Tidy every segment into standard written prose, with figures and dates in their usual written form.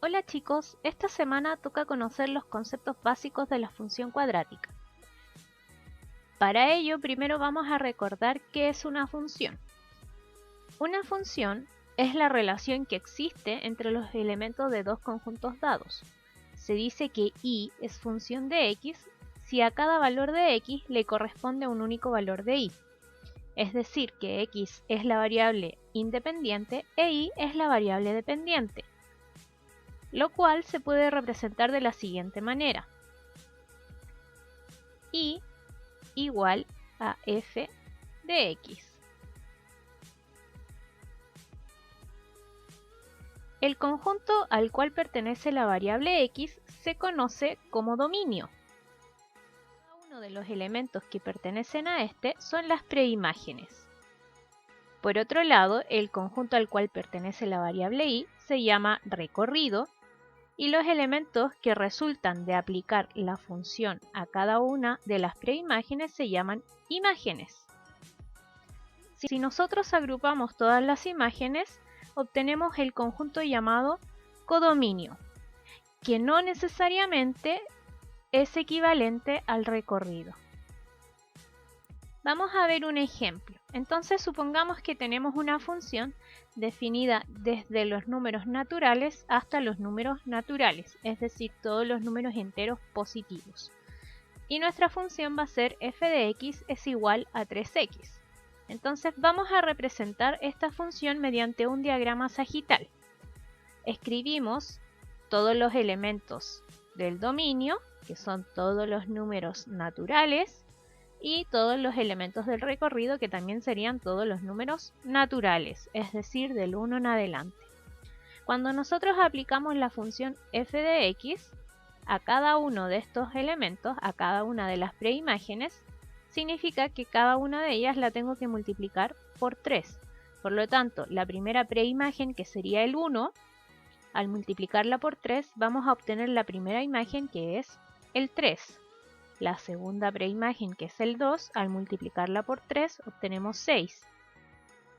Hola chicos, esta semana toca conocer los conceptos básicos de la función cuadrática. Para ello, primero vamos a recordar qué es una función. Una función es la relación que existe entre los elementos de dos conjuntos dados. Se dice que y es función de x si a cada valor de x le corresponde un único valor de y. Es decir, que x es la variable independiente e y es la variable dependiente, lo cual se puede representar de la siguiente manera. Y igual a f de x. El conjunto al cual pertenece la variable x se conoce como dominio. Cada uno de los elementos que pertenecen a este son las preimágenes. Por otro lado, el conjunto al cual pertenece la variable y se llama recorrido y los elementos que resultan de aplicar la función a cada una de las preimágenes se llaman imágenes. Si nosotros agrupamos todas las imágenes, obtenemos el conjunto llamado codominio, que no necesariamente es equivalente al recorrido. Vamos a ver un ejemplo. Entonces supongamos que tenemos una función definida desde los números naturales hasta los números naturales, es decir, todos los números enteros positivos. Y nuestra función va a ser f de x es igual a 3x. Entonces vamos a representar esta función mediante un diagrama sagital. Escribimos todos los elementos del dominio, que son todos los números naturales, y todos los elementos del recorrido, que también serían todos los números naturales, es decir, del 1 en adelante. Cuando nosotros aplicamos la función f de x a cada uno de estos elementos, a cada una de las preimágenes, significa que cada una de ellas la tengo que multiplicar por 3. Por lo tanto, la primera preimagen, que sería el 1, al multiplicarla por 3 vamos a obtener la primera imagen, que es el 3. La segunda preimagen, que es el 2, al multiplicarla por 3 obtenemos 6.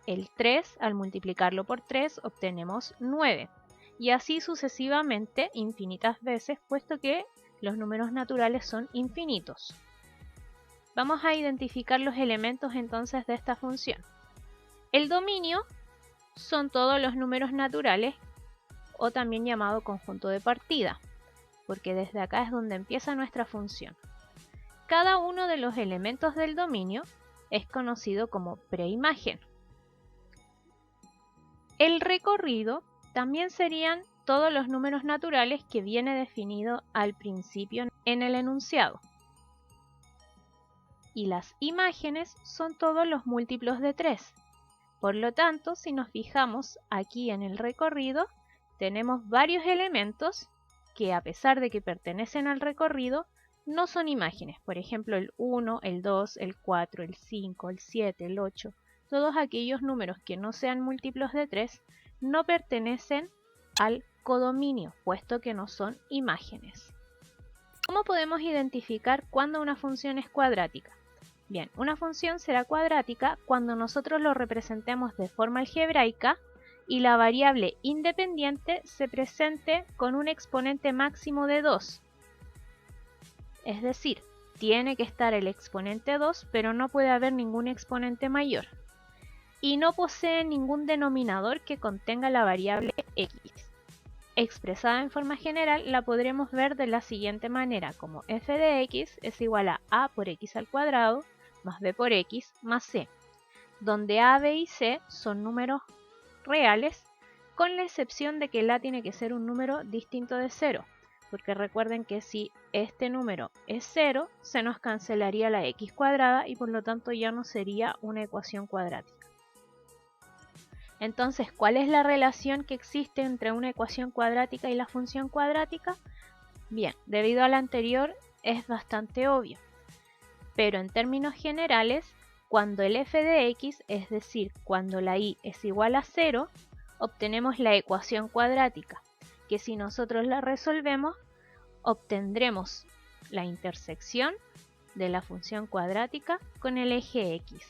El 3, al multiplicarlo por 3, obtenemos 9. Y así sucesivamente, infinitas veces, puesto que los números naturales son infinitos. Vamos a identificar los elementos entonces de esta función. El dominio son todos los números naturales, o también llamado conjunto de partida, porque desde acá es donde empieza nuestra función. Cada uno de los elementos del dominio es conocido como preimagen. El recorrido también serían todos los números naturales que viene definido al principio en el enunciado. Y las imágenes son todos los múltiplos de 3. Por lo tanto, si nos fijamos aquí en el recorrido, tenemos varios elementos que, a pesar de que pertenecen al recorrido, no son imágenes. Por ejemplo, el 1, el 2, el 4, el 5, el 7, el 8. Todos aquellos números que no sean múltiplos de 3 no pertenecen al codominio, puesto que no son imágenes. ¿Cómo podemos identificar cuándo una función es cuadrática? Bien, una función será cuadrática cuando nosotros lo representemos de forma algebraica y la variable independiente se presente con un exponente máximo de 2. Es decir, tiene que estar el exponente 2, pero no puede haber ningún exponente mayor. Y no posee ningún denominador que contenga la variable x. Expresada en forma general, la podremos ver de la siguiente manera, como f de x es igual a por x al cuadrado más b por x más c, donde a, b y c son números reales, con la excepción de que la tiene que ser un número distinto de 0, porque recuerden que si este número es 0, se nos cancelaría la x cuadrada y por lo tanto ya no sería una ecuación cuadrática. Entonces, ¿cuál es la relación que existe entre una ecuación cuadrática y la función cuadrática? Bien, debido a la anterior es bastante obvio, pero en términos generales, cuando el f de x, es decir, cuando la y es igual a 0, obtenemos la ecuación cuadrática, que si nosotros la resolvemos, obtendremos la intersección de la función cuadrática con el eje x.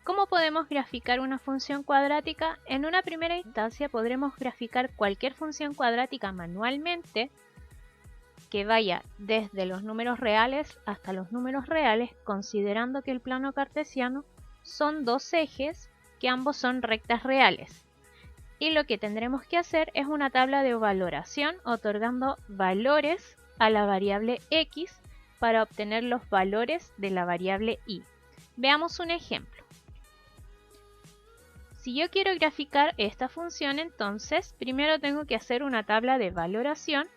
¿Cómo podemos graficar una función cuadrática? En una primera instancia podremos graficar cualquier función cuadrática manualmente que vaya desde los números reales hasta los números reales, considerando que el plano cartesiano son dos ejes que ambos son rectas reales. Y lo que tendremos que hacer es una tabla de valoración otorgando valores a la variable x para obtener los valores de la variable y. Veamos un ejemplo. Si yo quiero graficar esta función, entonces primero tengo que hacer una tabla de valoración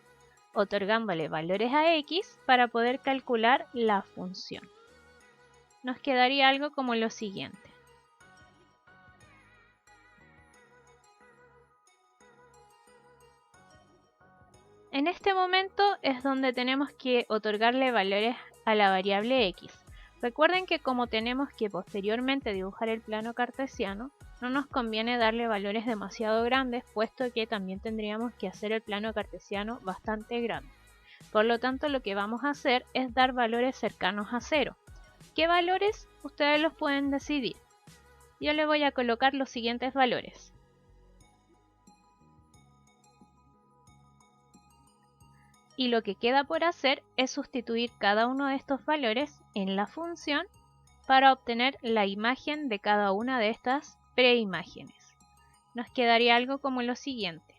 otorgándole valores a x para poder calcular la función. Nos quedaría algo como lo siguiente. En este momento es donde tenemos que otorgarle valores a la variable x. Recuerden que como tenemos que posteriormente dibujar el plano cartesiano, no nos conviene darle valores demasiado grandes, puesto que también tendríamos que hacer el plano cartesiano bastante grande. Por lo tanto, lo que vamos a hacer es dar valores cercanos a 0. ¿Qué valores? Ustedes los pueden decidir. Yo le voy a colocar los siguientes valores. Y lo que queda por hacer es sustituir cada uno de estos valores en la función para obtener la imagen de cada una de estas preimágenes. Nos quedaría algo como lo siguiente.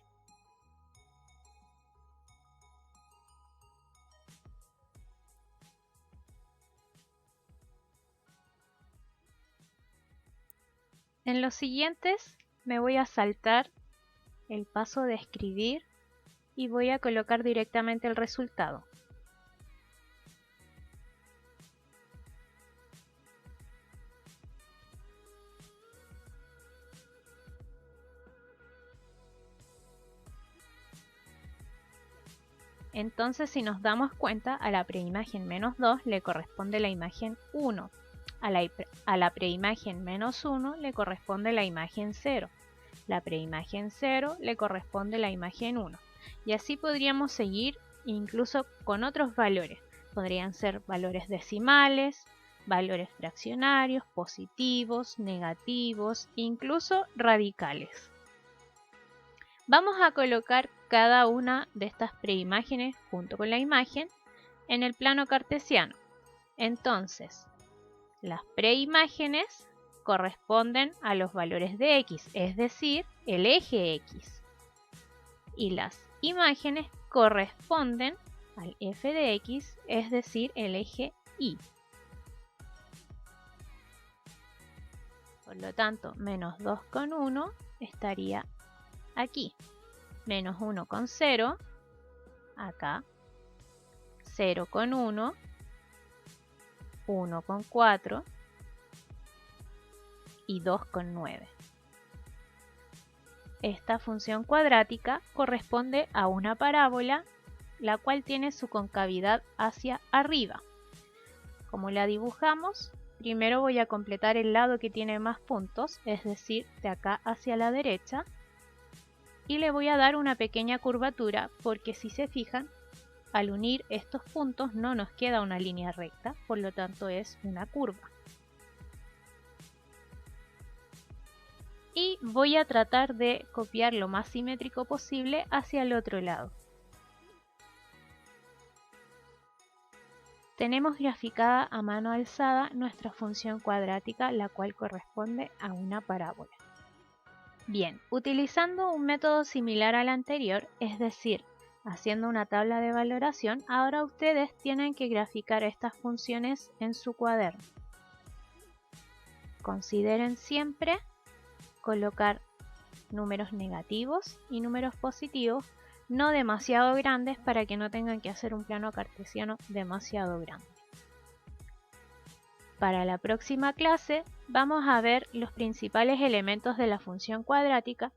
En los siguientes me voy a saltar el paso de escribir y voy a colocar directamente el resultado. Entonces, si nos damos cuenta, a la preimagen menos 2 le corresponde la imagen 1. A la preimagen menos 1 le corresponde la imagen 0. La preimagen 0 le corresponde la imagen 1. Y así podríamos seguir incluso con otros valores. Podrían ser valores decimales, valores fraccionarios, positivos, negativos, incluso radicales. Vamos a colocar cada una de estas preimágenes junto con la imagen en el plano cartesiano. Entonces, las preimágenes corresponden a los valores de x, es decir, el eje x. Y las imágenes corresponden al f de x, es decir, el eje y. Por lo tanto, menos 2,1 estaría aquí. Menos 1,0 acá. 0,1. 1,4 y 2,9. Esta función cuadrática corresponde a una parábola, la cual tiene su concavidad hacia arriba. Como la dibujamos, primero voy a completar el lado que tiene más puntos, es decir, de acá hacia la derecha, y le voy a dar una pequeña curvatura porque si se fijan, al unir estos puntos no nos queda una línea recta, por lo tanto es una curva. Y voy a tratar de copiar lo más simétrico posible hacia el otro lado. Tenemos graficada a mano alzada nuestra función cuadrática, la cual corresponde a una parábola. Bien, utilizando un método similar al anterior, es decir, haciendo una tabla de valoración, ahora ustedes tienen que graficar estas funciones en su cuaderno. Consideren siempre colocar números negativos y números positivos, no demasiado grandes para que no tengan que hacer un plano cartesiano demasiado grande. Para la próxima clase vamos a ver los principales elementos de la función cuadrática